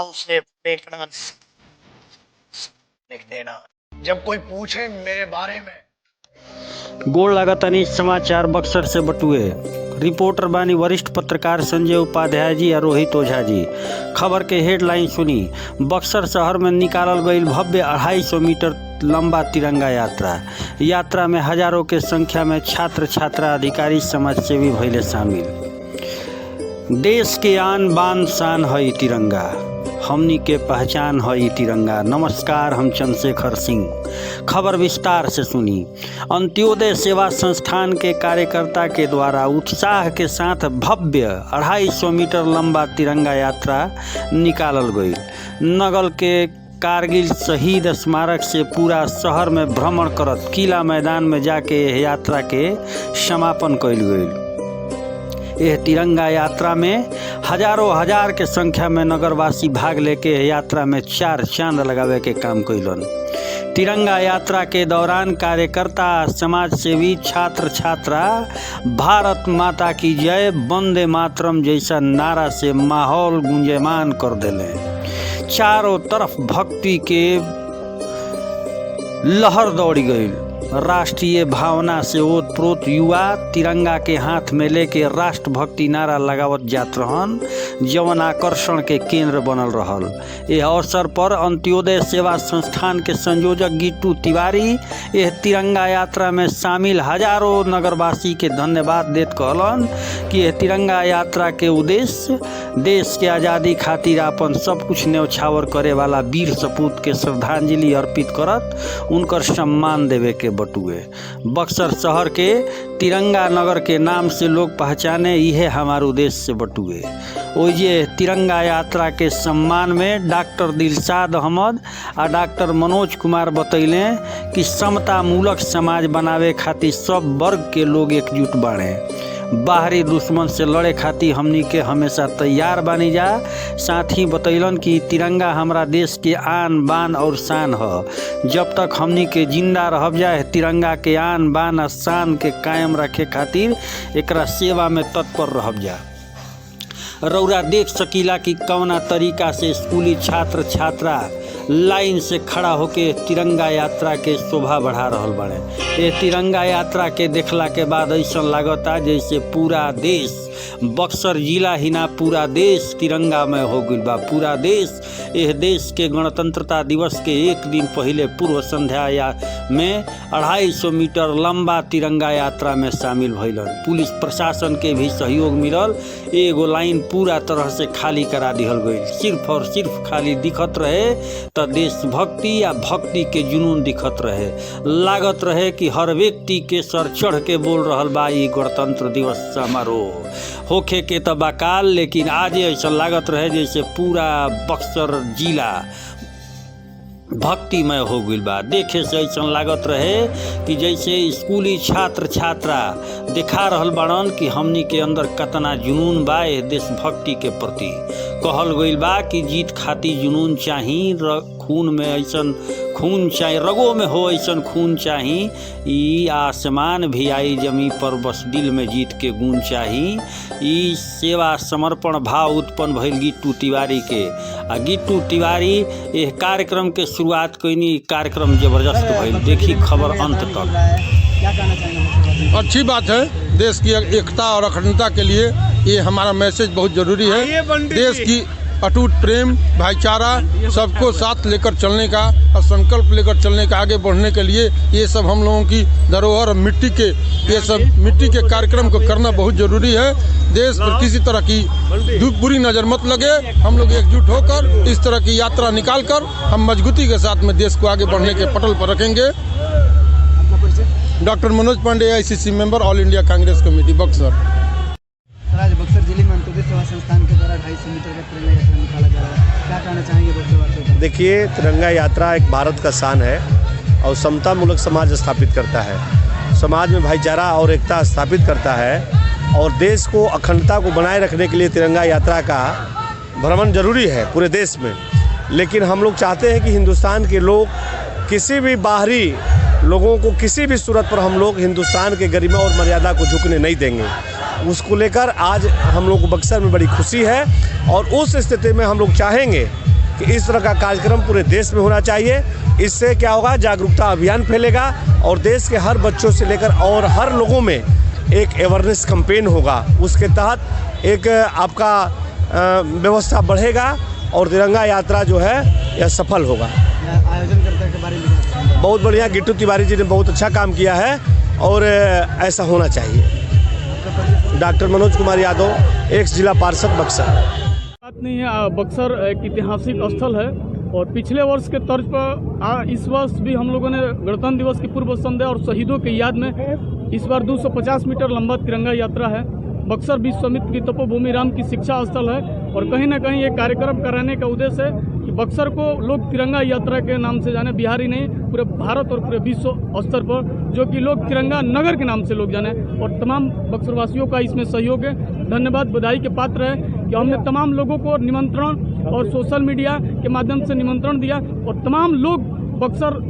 उसे देखना लिख देना जब कोई पूछे मेरे बारे में। गोड़ लागतनी समाचार बक्सर से बटुए। रिपोर्टर बानी वरिष्ठ पत्रकार संजय उपाध्याय जी और रोहित ओझा जी। खबर के हेडलाइन सुनी। बक्सर शहर में निकालल गई भव्य 250 मीटर लंबा तिरंगा यात्रा में हजारों के संख्या में छात्र छात्रा अधिकारी समाजसेवी भइले शामिल। देश के आन बान शान है तिरंगा, हमनी के पहचान है तिरंगा। नमस्कार, हम चंद्रशेखर सिंह। खबर विस्तार से सुनी। अंत्योदय सेवा संस्थान के कार्यकर्ता के द्वारा उत्साह के साथ भव्य 250 मीटर लंबा तिरंगा यात्रा निकालल गई। नगर के कारगिल शहीद स्मारक से पूरा शहर में भ्रमण करत किला मैदान में जाके यात्रा के समापन कइल गई। यह तिरंगा यात्रा में हजार के संख्या में नगरवासी भाग लेके यात्रा में 4 चांद लगावे के काम कइलन। तिरंगा यात्रा के दौरान कार्यकर्ता, समाजसेवी, छात्र छात्रा भारत माता की जय, वंदे मातरम जैसा नारा से माहौल गुंजयमान कर देले। चारों तरफ भक्ति के लहर दौड़ी गई। राष्ट्रीय भावना से ओतप्रोत युवा तिरंगा के हाथ में लेके राष्ट्रभक्ति नारा लगावत जात रहन, जवन आकर्षण के केंद्र बनल रहल। यह अवसर पर अंत्योदय सेवा संस्थान के संयोजक गिट्टू तिवारी यह तिरंगा यात्रा में शामिल हजारों नगरवासी के धन्यवाद देत कहलन कि यह तिरंगा यात्रा के उद्देश्य देश के आज़ादी खातिर अपन सब कुछ न्यौछावर करे वाला वीर सपूत के श्रद्धांजलि अर्पित करत उनकर सम्मान देवे के बटुए। बक्सर शहर के तिरंगा नगर के नाम से लोग पहचाने, यह हमारे उद्देश्य से बटुए। ओइजे तिरंगा यात्रा के सम्मान में डॉक्टर दिलशाद अहमद और डॉक्टर मनोज कुमार बतैले कि समता मूलक समाज बनावे खातिर सब वर्ग के लोग एकजुट बाड़े। बाहरी दुश्मन से लड़े खातिर हमनी के हमेशा तैयार बानी जा। साथ ही बतैलन कि तिरंगा हमारा देश के आन बान और शान ह। जब तक हमनी के जिंदा रहब जाए तिरंगा के आन बान और शान के कायम रखे खातिर एकरा सेवा में तत्पर रहब जा। रौरा देख सकीला कि कौना तरीका से स्कूली छात्र छात्रा लाइन से खड़ा होके तिरंगा यात्रा के शोभा बढ़ा रहल बाड़े। ये तिरंगा यात्रा के देखला के बाद ऐसा लागता जैसे पूरा देश, बक्सर जिला ही ना पूरा देश तिरंगा में हो गइल बा। पूरा देश यह देश के गणतंत्रता दिवस के एक दिन पहले पूर्व संध्या में 250 मीटर लंबा तिरंगा यात्रा में शामिल भइलन। पुलिस प्रशासन के भी सहयोग मिलल। एगो लाइन पूरा तरह से खाली करा दिहल गई। सिर्फ और सिर्फ खाली दिखत रहे तो देशभक्ति या भक्ति के जुनून दिखत रहे। लागत रहे कि हर व्यक्ति के सर चढ़ के बोल रहल बा ई गणतंत्र दिवस समारोह होखे के तो बाकाल, लेकिन आज ऐसा लागत रहे जैसे पूरा बक्सर जिला भक्तिमय हो गइल बा। देखे से ऐसा लागत रहे कि जैसे स्कूली छात्र छात्रा दिखा रहल बाड़न कि हमनी के अंदर कतना जुनून बा देशभक्ति के प्रति। कहल गइल बा कि जीत खातिर जुनून चाही, खून में ऐसन खून चाही, रगों में हो ऐसन खून चाही। ई आसमान भी आई जमी पर बस दिल में जीत के गुण चाही। ई सेवा समर्पण भाव उत्पन्न भइल गिट्टू तिवारी के। आ गिट्टू तिवारी यह कार्यक्रम के शुरुआत कईनी। कार्यक्रम जबरदस्त भइल। देखी खबर अंत तक। अच्छी बात है। देश की एकता और अखंडता के लिए ये हमारा मैसेज बहुत जरूरी है। देश की अटूट प्रेम, भाईचारा, सबको साथ लेकर चलने का और संकल्प लेकर चलने का, आगे बढ़ने के लिए ये सब हम लोगों की धरोहर मिट्टी के कार्यक्रम को करना बहुत जरूरी है। देश पर किसी तरह की बुरी नज़र मत लगे। हम लोग एकजुट होकर इस तरह की यात्रा निकालकर हम मजबूती के साथ में देश को आगे बढ़ने के पटल पर रखेंगे। Doctor Manoj Pandey, AICC member, all India Congress committee, Buxar. आज बक्सर जिले में अंत्योदय सेवा संस्थान के द्वारा 250 मीटर का तिरंगा यात्रा निकाला जा रहा है, क्या कहना चाहेंगे बक्सर? देखिए, तिरंगा यात्रा एक भारत का शान है और समता मूलक समाज स्थापित करता है। समाज में भाईचारा और एकता स्थापित करता है और देश को अखंडता को बनाए रखने के लिए तिरंगा यात्रा का भ्रमण जरूरी है पूरे देश में। लेकिन हम लोग चाहते हैं कि हिंदुस्तान के लोग किसी भी बाहरी लोगों को किसी भी सूरत पर हम लोग हिंदुस्तान के गरिमा और मर्यादा को झुकने नहीं देंगे। उसको लेकर आज हम लोग को बक्सर में बड़ी खुशी है और उस स्थिति में हम लोग चाहेंगे कि इस तरह का कार्यक्रम पूरे देश में होना चाहिए। इससे क्या होगा, जागरूकता अभियान फैलेगा और देश के हर बच्चों से लेकर और हर लोगों में एक अवेयरनेस कैंपेन होगा। उसके तहत एक आपका व्यवस्था बढ़ेगा और तिरंगा यात्रा जो है यह सफल होगा। आयोजनकर्ता के बारे में बहुत बढ़िया, गिट्टू तिवारी जी ने बहुत अच्छा काम किया है और ऐसा होना चाहिए। डॉक्टर मनोज कुमार यादव, एक्स जिला पार्षद बक्सर। बात नहीं है, बक्सर एक ऐतिहासिक स्थल है और पिछले वर्ष के तर्ज पर इस वर्ष भी हम लोगों ने गणतंत्र दिवस की पूर्व संध्या और शहीदों की याद में इस बार 250 मीटर लंबा तिरंगा यात्रा है। बक्सर विश्वामित्र की तपोभूमि राम की शिक्षा स्थल है और कहीं ना कहीं ये कार्यक्रम कराने का उद्देश्य है कि बक्सर को लोग तिरंगा यात्रा के नाम से जाने, बिहारी नहीं पूरे भारत और पूरे विश्व स्तर पर, जो कि लोग तिरंगा नगर के नाम से लोग जाने। और तमाम बक्सरवासियों का इसमें सहयोग है, धन्यवाद, बधाई के पात्र है कि हमने तमाम लोगों को निमंत्रण और सोशल मीडिया के माध्यम से निमंत्रण दिया और तमाम लोग बक्सर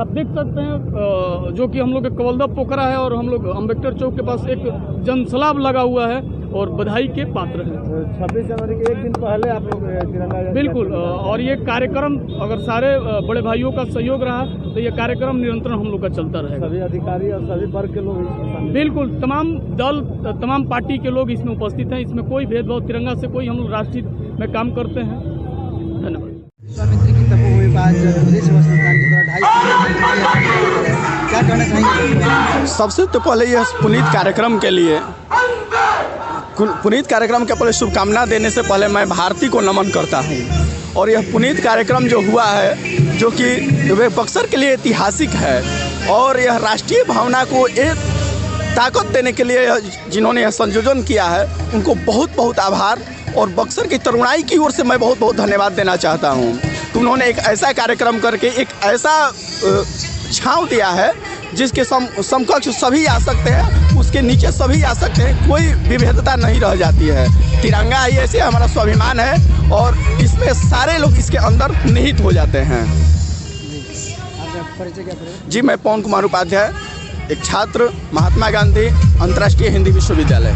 आप देख सकते हैं जो कि हम लोग कवलदा पोखरा है और हम लोग अम्बेडकर चौक के पास एक जनसलाब लगा हुआ है और बधाई के पात्र हैं। 26 जनवरी के एक दिन पहले आप लोग तिरंगा बिल्कुल, और ये कार्यक्रम अगर सारे बड़े भाइयों का सहयोग रहा तो ये कार्यक्रम निरंतर हम लोग का चलता रहेगा। सभी अधिकारी और सभी वर्ग के लोग बिल्कुल, तमाम दल, तमाम पार्टी के लोग इसमें उपस्थित हैं। इसमें कोई भेदभाव, तिरंगा से कोई, हम लोग राष्ट्रीय में काम करते हैं। धन्यवाद। विश्वामित्र की तपोभूमि पर आज प्रदेश सेवा संस्थान के द्वारा 250 क्या कहना चाहेंगे? सबसे तो पहले यह पुनीत कार्यक्रम के लिए, पुनीत कार्यक्रम के पहले शुभकामना देने से पहले मैं भारती को नमन करता हूँ। और यह पुनीत कार्यक्रम जो हुआ है, जो कि वे बक्सर के लिए ऐतिहासिक है और यह राष्ट्रीय भावना को एक ताकत देने के लिए जिन्होंने यह संयोजन किया है, उनको बहुत बहुत आभार। और बक्सर की तरुणाई की ओर से मैं बहुत बहुत धन्यवाद देना चाहता हूँ कि उन्होंने एक ऐसा कार्यक्रम करके एक ऐसा छांव दिया है जिसके समकक्ष सभी आ सकते हैं, उसके नीचे सभी आ सकते हैं, कोई विभेदता नहीं रह जाती है। तिरंगा ही ऐसे हमारा स्वाभिमान है और इसमें सारे लोग इसके अंदर निहित हो जाते हैं। आपका परिचय क्या करें? जी, मैं पवन कुमार उपाध्याय, एक छात्र, महात्मा गांधी अंतर्राष्ट्रीय हिंदी विश्वविद्यालय।